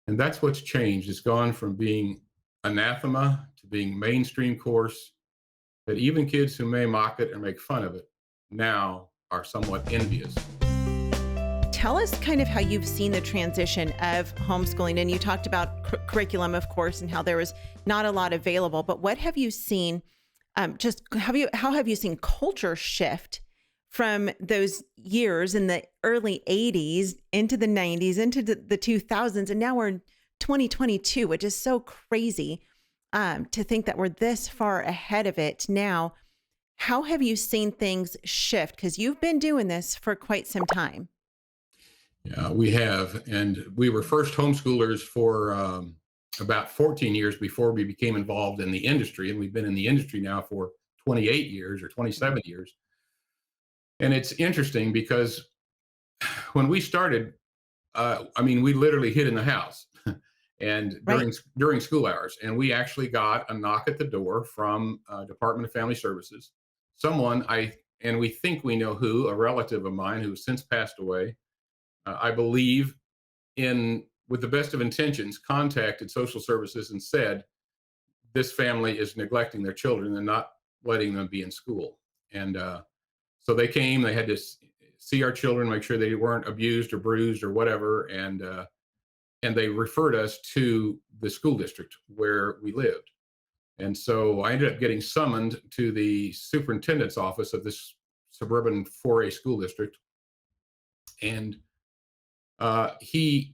And that's what's changed. It's gone from being anathema to being mainstream course that even kids who may mock it or make fun of it now are somewhat envious. Tell us kind of how you've seen the transition of homeschooling. And you talked about curriculum, of course, and how there was not a lot available. But what have you seen? How have you seen culture shift from those years in the early 80s into the 90s, into the 2000s, and now we're in 2022, which is so crazy to think that we're this far ahead of it now. How have you seen things shift? Because you've been doing this for quite some time. Yeah, we have. And we were first homeschoolers for about 14 years before we became involved in the industry. And we've been in the industry now for 28 years or 27 years. And it's interesting because when we started, we literally hid in the house and Right. during school hours. And we actually got a knock at the door from Department of Family Services. And we think we know who, a relative of mine who has since passed away, I believe, with the best of intentions, contacted social services and said, this family is neglecting their children and not letting them be in school. And so they came, they had to see our children, make sure they weren't abused or bruised or whatever. And they referred us to the school district where we lived. And so I ended up getting summoned to the superintendent's office of this suburban 4A school district. And we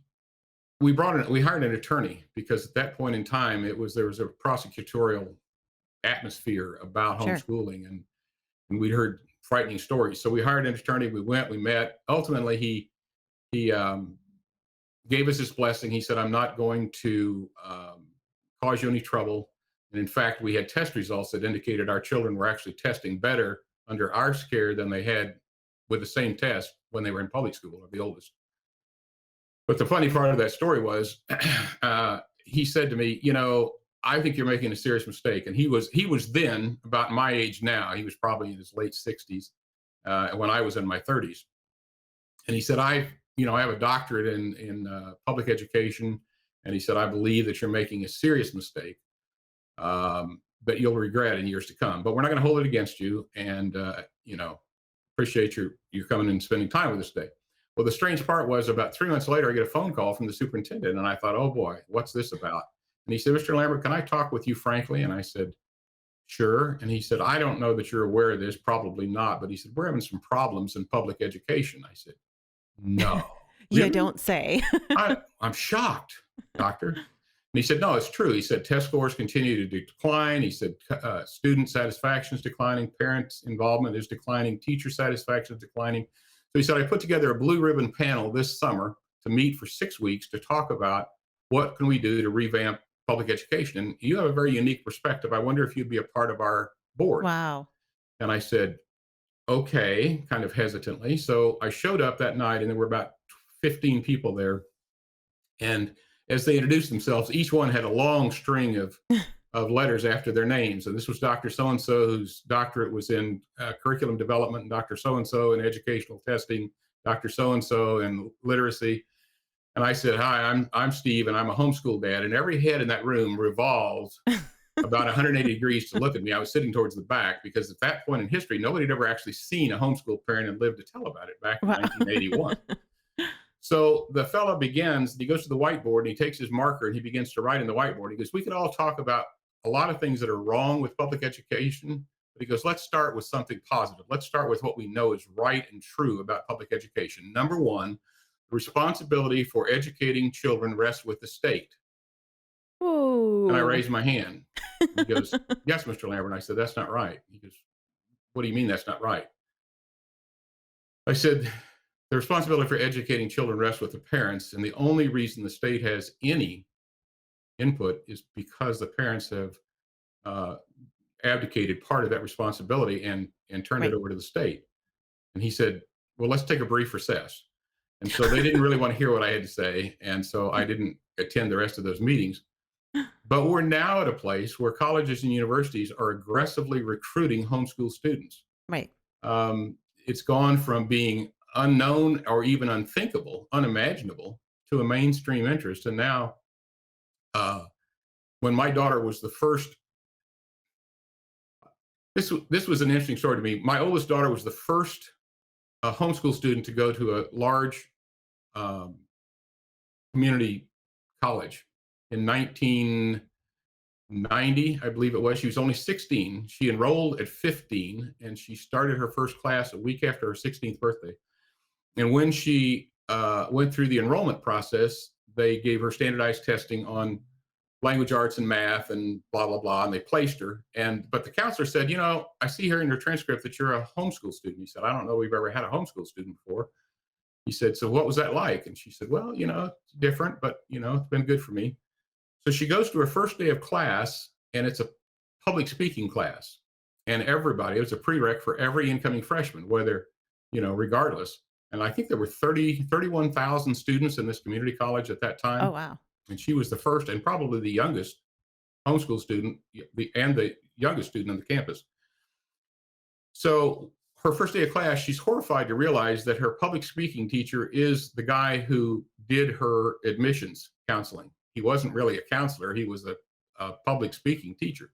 hired an attorney because at that point in time, there was a prosecutorial atmosphere about Sure. homeschooling, and we'd heard frightening stories. So we hired an attorney. We met. Ultimately, he gave us his blessing. He said, "I'm not going to cause you any trouble." And in fact, we had test results that indicated our children were actually testing better under our care than they had with the same test when they were in public school, or the oldest. But the funny part of that story was, he said to me, I think you're making a serious mistake. And he was then about my age now. He was probably in his late 60s when I was in my 30s. And he said, I have a doctorate in public education. And he said, I believe that you're making a serious mistake that you'll regret in years to come. But we're not going to hold it against you. And, appreciate you coming and spending time with us today. Well, the strange part was about 3 months later, I get a phone call from the superintendent. And I thought, oh boy, what's this about? And he said, Mr. Lambert, can I talk with you frankly? And I said, sure. And he said, I don't know that you're aware of this, probably not. But he said, we're having some problems in public education. I said, no, You really? don't say. I'm shocked, doctor. And he said, no, it's true. He said, test scores continue to decline. He said, student satisfaction is declining. Parents' involvement is declining. Teacher satisfaction is declining. So he said, I put together a blue ribbon panel this summer to meet for 6 weeks to talk about what can we do to revamp public education. And you have a very unique perspective. I wonder if you'd be a part of our board. Wow. And I said, okay, kind of hesitantly. So I showed up that night and there were about 15 people there. And as they introduced themselves, each one had a long string of letters after their names. And this was Dr. So-and-so, whose doctorate was in curriculum development, and Dr. So-and-so in educational testing, Dr. So-and-so in literacy. And I said, hi, I'm Steve, and I'm a homeschool dad. And every head in that room revolved about 180 degrees to look at me. I was sitting towards the back because at that point in history, nobody had ever actually seen a homeschool parent and lived to tell about it back in Wow. 1981. So the fellow begins, he goes to the whiteboard and he takes his marker and he begins to write in the whiteboard. He goes, we could all talk about a lot of things that are wrong with public education. But he goes, let's start with something positive. Let's start with what we know is right and true about public education. Number one, the responsibility for educating children rests with the state. And I Ooh. raised my hand. He goes, yes, Mr. Lambert. And I said, that's not right. He goes, what do you mean that's not right? I said, the responsibility for educating children rests with the parents. And the only reason the state has any input is because the parents have abdicated part of that responsibility and turned it Right. over to the state. And he said, well, let's take a brief recess. And so they didn't really want to hear what I had to say. And so I didn't attend the rest of those meetings. But we're now at a place where colleges and universities are aggressively recruiting homeschool students. Right. It's gone from being unknown or even unthinkable, unimaginable, to a mainstream interest. And now when my daughter was the first, this was an interesting story to me. My oldest daughter was the first homeschool student to go to a large um, community college in 1990, I believe it was. She was only 16. She enrolled at 15, and she started her first class a week after her 16th birthday. And when she went through the enrollment process, they gave her standardized testing on language arts and math and blah, blah, blah, and they placed her. But the counselor said, I see here in your transcript that you're a homeschool student. He said, I don't know we've ever had a homeschool student before. He said, so what was that like? And she said, well, it's different, but, it's been good for me. So she goes to her first day of class, and it's a public speaking class. And everybody, it was a prereq for every incoming freshman, whether, regardless. And I think there were 31,000 students in this community college at that time. Oh, wow. And she was the first and probably the youngest homeschool student and the youngest student on the campus. So her first day of class, she's horrified to realize that her public speaking teacher is the guy who did her admissions counseling. He wasn't really a counselor. He was a public speaking teacher.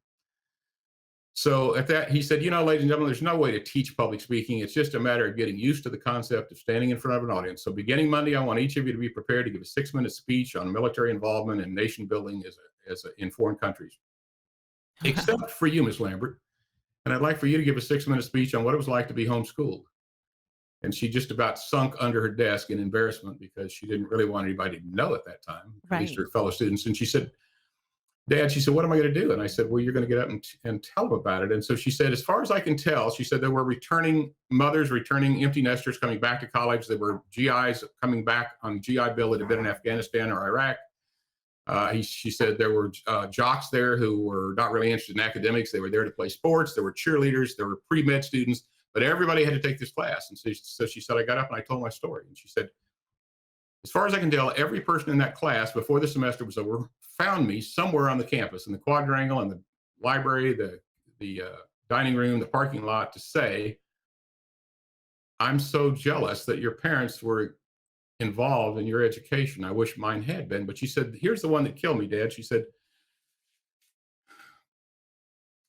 So at that, he said, ladies and gentlemen, there's no way to teach public speaking. It's just a matter of getting used to the concept of standing in front of an audience. So beginning Monday, I want each of you to be prepared to give a 6-minute speech on military involvement and nation building in foreign countries. Except for you, Ms. Lambert. And I'd like for you to give a 6-minute speech on what it was like to be homeschooled. And she just about sunk under her desk in embarrassment because she didn't really want anybody to know at that time, at least her fellow students. And she said, Dad, she said, what am I going to do? And I said, well, you're going to get up and tell them about it. And so she said, as far as I can tell, she said there were mothers returning empty nesters coming back to college. There were GIs coming back on GI Bill that had been in Afghanistan or Iraq. She said there were jocks there who were not really interested in academics. They were there to play sports. There were cheerleaders. There were pre-med students. But everybody had to take this class. And so she said, I got up and I told my story. And she said, as far as I can tell, every person in that class before the semester was over found me somewhere on the campus, in the quadrangle, in the library, the dining room, the parking lot, to say, I'm so jealous that your parents were involved in your education. I wish mine had been. But she said, here's the one that killed me, Dad. She said,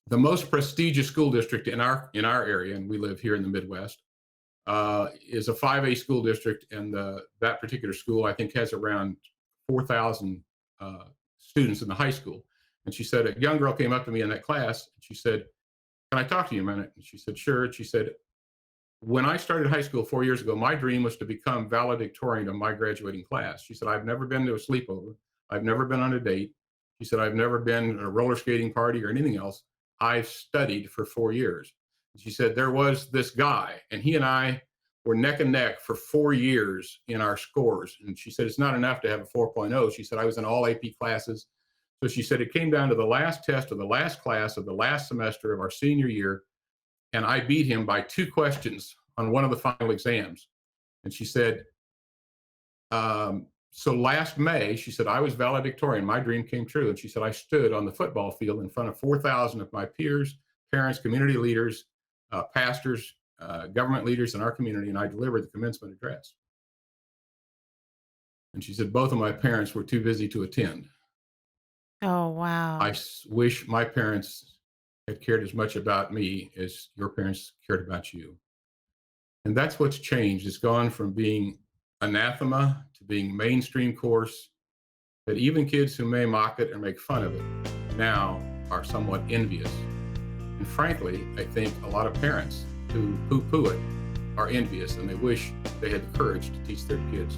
the most prestigious school district in our area, and we live here in the Midwest, is a 5A school district, and that particular school, I think, has around 4,000 students in the high school. And she said, a young girl came up to me in that class, and she said, can I talk to you a minute? And she said, sure. And she said, when I started high school 4 years ago, my dream was to become valedictorian of my graduating class. She said, I've never been to a sleepover. I've never been on a date. She said, I've never been at a roller skating party or anything else. I've studied for 4 years. She said, there was this guy, and he and I were neck and neck for 4 years in our scores. And she said, it's not enough to have a 4.0. She said, I was in all AP classes. So she said, it came down to the last test of the last class of the last semester of our senior year. And I beat him by 2 questions on one of the final exams. And she said, so last May, she said, I was valedictorian. My dream came true. And she said, I stood on the football field in front of 4,000 of my peers, parents, community leaders, pastors, government leaders in our community, and I delivered the commencement address. And she said, both of my parents were too busy to attend. Oh, wow. I wish my parents had cared as much about me as your parents cared about you. And that's what's changed. It's gone from being anathema to being mainstream course, that even kids who may mock it or make fun of it now are somewhat envious. And frankly, I think a lot of parents who poo-poo it are envious, and they wish they had the courage to teach their kids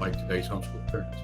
like today's homeschool parents.